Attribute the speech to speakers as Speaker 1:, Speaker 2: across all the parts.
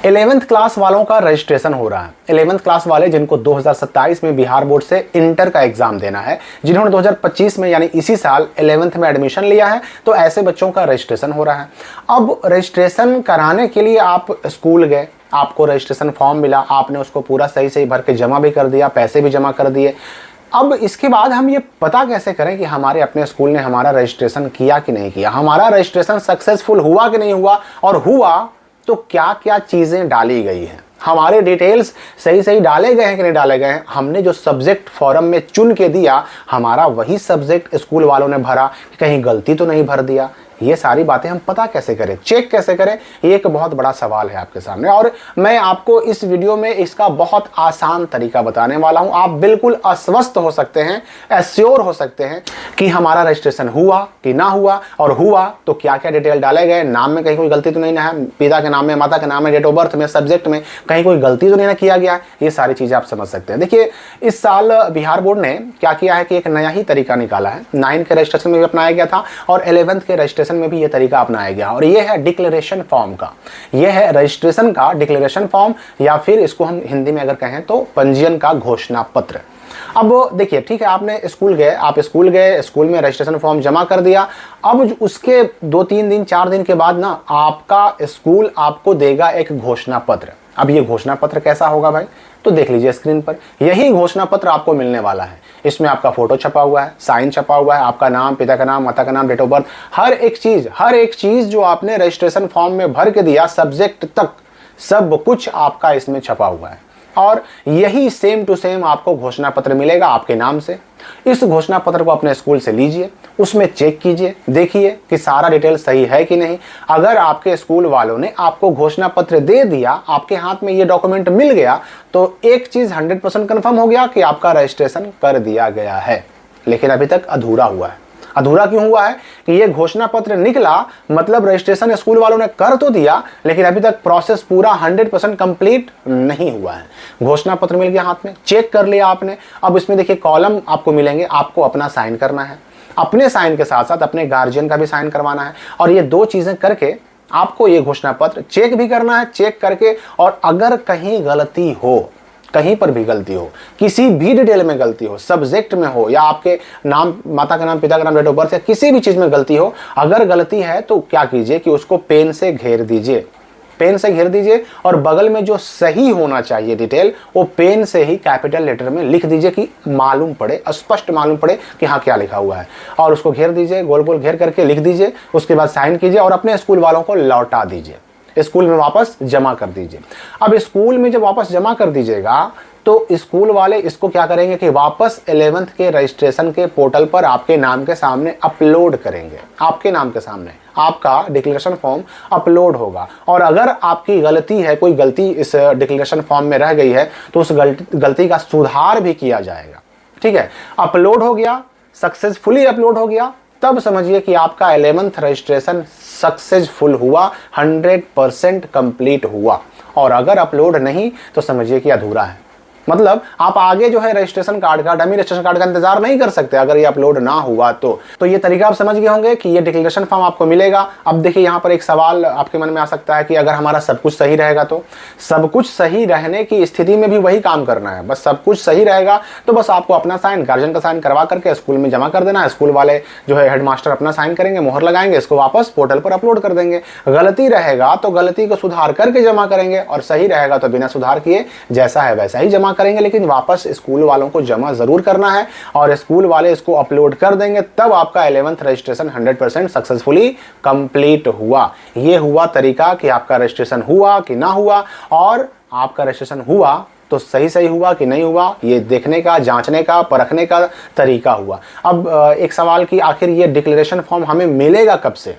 Speaker 1: 11th class वालों का registration हो रहा है। 11th क्लास वाले जिनको 2027 में बिहार बोर्ड से इंटर का एग्जाम देना है, जिन्होंने 2025 में यानी इसी साल 11th में एडमिशन लिया है, तो ऐसे बच्चों का रजिस्ट्रेशन हो रहा है। अब रजिस्ट्रेशन कराने के लिए आप स्कूल गए, आपको रजिस्ट्रेशन फॉर्म मिला, आपने उसको पूरा सही सही भर के जमा भी कर दिया, पैसे भी जमा कर दिए। अब इसके बाद हम ये पता कैसे करें कि हमारे अपने स्कूल ने हमारा रजिस्ट्रेशन किया कि नहीं किया, हमारा रजिस्ट्रेशन सक्सेसफुल हुआ कि नहीं हुआ, और हुआ तो क्या क्या चीज़ें डाली गई हैं, हमारे डिटेल्स सही सही डाले गए हैं कि नहीं डाले गए हैं, हमने जो सब्जेक्ट फॉर्म में चुन के दिया हमारा वही सब्जेक्ट स्कूल वालों ने भरा, कहीं गलती तो नहीं भर दिया। ये सारी बातें हम पता कैसे करें, चेक कैसे करें, ये एक बहुत बड़ा सवाल है आपके सामने, और मैं आपको इस वीडियो में इसका बहुत आसान तरीका बताने वाला हूं। आप बिल्कुल आश्वस्त हो सकते हैं, एश्योर हो सकते हैं कि हमारा रजिस्ट्रेशन हुआ कि ना हुआ, और हुआ तो क्या क्या डिटेल डाले गए, नाम में कहीं कोई गलती तो नहीं है, पिता के नाम में, माता के नाम में, डेट ऑफ बर्थ में, सब्जेक्ट में कहीं कोई गलती तो नहीं ना किया गया। ये सारी चीज़ें आप समझ सकते हैं। देखिए, इस साल बिहार बोर्ड ने क्या किया है कि एक नया ही तरीका निकाला है। 9 के रजिस्ट्रेशन में भी अपनाया गया था और 11th के रजिस्ट्रेशन में भी ये तरीका अपनाया गया, और ये है डिक्लेरेशन फॉर्म का, ये है रजिस्ट्रेशन का डिक्लेरेशन फॉर्म, या फिर इसको हम हिंदी में अगर कहें तो पंजीयन का घोषणा पत्र। अब देखिए, ठीक है, आपने स्कूल गए, आप स्कूल गए, स्कूल में रजिस्ट्रेशन फॉर्म जमा कर दिया। अब उसके 2-3 दिन 4 दिन के बाद ना आपका स्कूल आपको देगा एक घोषणा पत्र। अब ये घोषणा पत्र कैसा होगा भाई, तो देख लीजिए स्क्रीन पर, यही घोषणा पत्र आपको मिलने वाला है। इसमें आपका फोटो छपा हुआ है, साइन छपा हुआ है, आपका नाम, पिता का नाम, माता का नाम, डेट ऑफ बर्थ, हर एक चीज जो आपने रजिस्ट्रेशन फॉर्म में भर के दिया, सब्जेक्ट तक सब कुछ आपका इसमें छपा हुआ है, और यही सेम टू सेम आपको घोषणा पत्र मिलेगा आपके नाम से। इस घोषणा पत्र को अपने स्कूल से लीजिए, उसमें चेक कीजिए, देखिए कि सारा डिटेल सही है कि नहीं। अगर आपके स्कूल वालों ने आपको घोषणा पत्र दे दिया, आपके हाथ में ये डॉक्यूमेंट मिल गया, तो एक चीज 100% कंफर्म हो गया कि आपका रजिस्ट्रेशन कर दिया गया है। लेकिन अभी तक अधूरा हुआ है। अधूरा क्यों हुआ है कि ये घोषणा पत्र निकला, मतलब रजिस्ट्रेशन स्कूल वालों ने कर तो दिया, लेकिन अभी तक प्रोसेस पूरा 100% कंप्लीट नहीं हुआ है। घोषणा पत्र मिल गया हाथ में, चेक कर लिया आपने। अब इसमें देखिए कॉलम आपको मिलेंगे, आपको अपना साइन करना है, अपने साइन के साथ साथ अपने गार्जियन का भी साइन करवाना है, और ये 2 चीजें करके आपको ये घोषणा पत्र चेक भी करना है। चेक करके, और अगर कहीं गलती हो, कहीं पर भी गलती हो, किसी भी डिटेल में गलती हो, सब्जेक्ट में हो, या आपके नाम, माता का नाम, पिता का नाम, डेट ऑफ बर्थ, या किसी भी चीज में गलती हो, अगर गलती है तो क्या कीजिए कि उसको पेन से घेर दीजिए, पेन से घेर दीजिए, और बगल में जो सही होना चाहिए डिटेल, वो पेन से ही कैपिटल लेटर में लिख दीजिए कि मालूम पड़े, स्पष्ट मालूम पड़े कि हाँ क्या लिखा हुआ है, और उसको घेर दीजिए, गोल गोल घेर करके लिख दीजिए। उसके बाद साइन कीजिए और अपने स्कूल वालों को लौटा दीजिए, स्कूल में वापस जमा कर दीजिए। अब स्कूल में जब वापस जमा कर दीजिएगा तो स्कूल वाले इसको क्या करेंगे कि वापस 11th के रजिस्ट्रेशन के पोर्टल पर आपके नाम के सामने अपलोड करेंगे। आपके नाम के सामने आपका डिक्लेरेशन फॉर्म अपलोड होगा, और अगर आपकी गलती है, कोई गलती इस डिक्लेरेशन फॉर्म में रह गई है, तो उस गलती का सुधार भी किया जाएगा। ठीक है, अपलोड हो गया, सक्सेसफुली अपलोड हो गया, तब समझिए कि आपका 11th रजिस्ट्रेशन सक्सेसफुल हुआ, 100% कंप्लीट हुआ। और अगर अपलोड नहीं तो समझिए कि अधूरा है। मतलब आप आगे जो है रजिस्ट्रेशन कार्ड का, डमी रजिस्ट्रेशन कार्ड का इंतजार नहीं कर सकते अगर ये अपलोड ना हुआ तो ये तरीका आप समझ गए होंगे कि ये डिक्लेरेशन फॉर्म आपको मिलेगा। अब देखिए, यहाँ पर एक सवाल आपके मन में आ सकता है कि अगर हमारा सब कुछ सही रहेगा, तो सब कुछ सही रहने की स्थिति में भी वही काम करना है। बस सब कुछ सही रहेगा तो बस आपको अपना साइन, गार्जियन का साइन करवा करके स्कूल में जमा कर देना है। स्कूल वाले जो है हेडमास्टर अपना साइन करेंगे, मोहर लगाएंगे, इसको वापस पोर्टल पर अपलोड कर देंगे। गलती रहेगा तो गलती को सुधार करके जमा करेंगे, और सही रहेगा तो बिना सुधार किए जैसा है वैसा ही जमा करेंगे। लेकिन वापस स्कूल वालों को जमा जरूर करना है, और स्कूल वाले इसको अपलोड कर देंगे, तब आपका 11th रजिस्ट्रेशन 100% सक्सेसफुली कंप्लीट हुआ। ये हुआ तरीका कि आपका रजिस्ट्रेशन हुआ कि ना हुआ, और आपका रजिस्ट्रेशन हुआ तो सही सही हुआ कि नहीं हुआ, ये देखने का, जांचने का, परखने का तरीका हुआ। अब एक सवाल कि आखिर ये डिक्लेरेशन फॉर्म हमें मिलेगा कब से,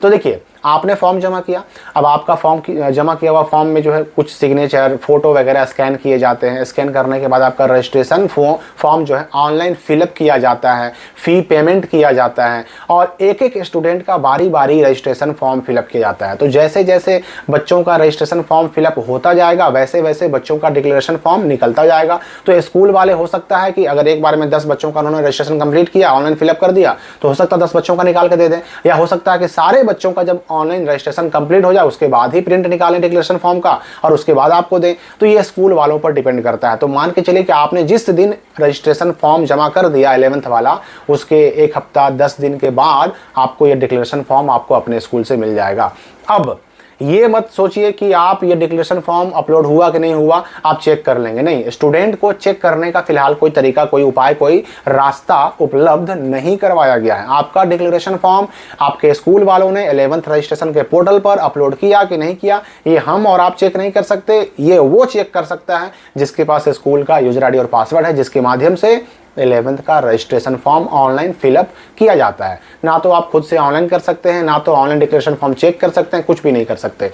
Speaker 1: तो देखिए, आपने फॉर्म जमा किया। अब आपका फॉर्म जमा किया हुआ फॉर्म में जो है कुछ सिग्नेचर, फोटो वगैरह स्कैन किए जाते हैं। स्कैन करने के बाद आपका रजिस्ट्रेशन फॉर्म जो है ऑनलाइन फिलअप किया जाता है, फी पेमेंट किया जाता है, और एक एक स्टूडेंट का बारी बारी रजिस्ट्रेशन फॉर्म फिलअप किया जाता है। तो जैसे जैसे बच्चों का रजिस्ट्रेशन फॉर्म फिलअप होता जाएगा, वैसे वैसे बच्चों का डिक्लेरेशन फॉर्म निकलता जाएगा। तो स्कूल वाले हो सकता है कि अगर एक बार में 10 बच्चों का उन्होंने रजिस्ट्रेशन कंप्लीट किया, ऑनलाइन फिलअप कर दिया, तो हो सकता है 10 बच्चों का निकाल के दे दें, या हो सकता है कि सारे बच्चों का जब ऑनलाइन रजिस्ट्रेशन कंप्लीट हो जाए उसके बाद ही प्रिंट निकालें डिक्लेरेशन फॉर्म का और उसके बाद आपको दें, तो ये स्कूल वालों पर डिपेंड करता है। तो मान के चलिए कि आपने जिस दिन रजिस्ट्रेशन फॉर्म जमा कर दिया 11th वाला, उसके 1 हफ्ता 10 दिन के बाद आपको ये डिक्लेरेशन फॉर्म आपको अपने स्कूल से मिल जाएगा। अब ये मत सोचिए कि आप ये डिक्लेरेशन फॉर्म अपलोड हुआ कि नहीं हुआ आप चेक कर लेंगे, नहीं। स्टूडेंट को चेक करने का फिलहाल कोई तरीका, कोई उपाय, कोई रास्ता उपलब्ध नहीं करवाया गया है। आपका डिक्लेरेशन फॉर्म आपके स्कूल वालों ने 11th रजिस्ट्रेशन के पोर्टल पर अपलोड किया कि नहीं किया, ये हम और आप चेक नहीं कर सकते। ये वो चेक कर सकता है जिसके पास स्कूल का यूजर आईडी और पासवर्ड है, जिसके माध्यम से 11th का रजिस्ट्रेशन फॉर्म ऑनलाइन फिलअप किया जाता है। ना तो आप खुद से ऑनलाइन कर सकते हैं, ना तो ऑनलाइन डिक्लेरेशन फॉर्म चेक कर सकते हैं, कुछ भी नहीं कर सकते।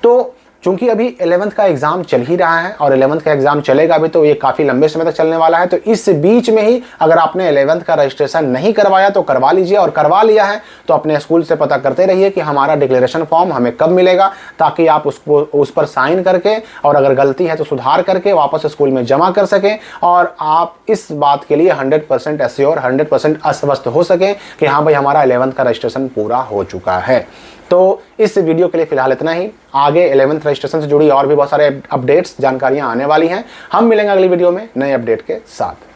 Speaker 1: तो चूंकि अभी 11th का एग्जाम चल ही रहा है और 11th का एग्जाम चलेगा भी, तो ये काफ़ी लंबे समय तक चलने वाला है। तो इस बीच में ही अगर आपने 11th का रजिस्ट्रेशन नहीं करवाया तो करवा लीजिए, और करवा लिया है तो अपने स्कूल से पता करते रहिए कि हमारा डिक्लेरेशन फॉर्म हमें कब मिलेगा, ताकि आप उसको उस पर साइन करके और अगर गलती है तो सुधार करके वापस स्कूल में जमा कर सकें, और आप इस बात के लिए 100% एश्योर, 100% आश्वस्त हो सकें कि हाँ भाई हमारा 11th का रजिस्ट्रेशन पूरा हो चुका है। तो इस वीडियो के लिए फिलहाल इतना ही। आगे 11th रजिस्ट्रेशन से जुड़ी और भी बहुत सारे अपडेट्स, जानकारियां आने वाली हैं। हम मिलेंगे अगली वीडियो में नए अपडेट के साथ।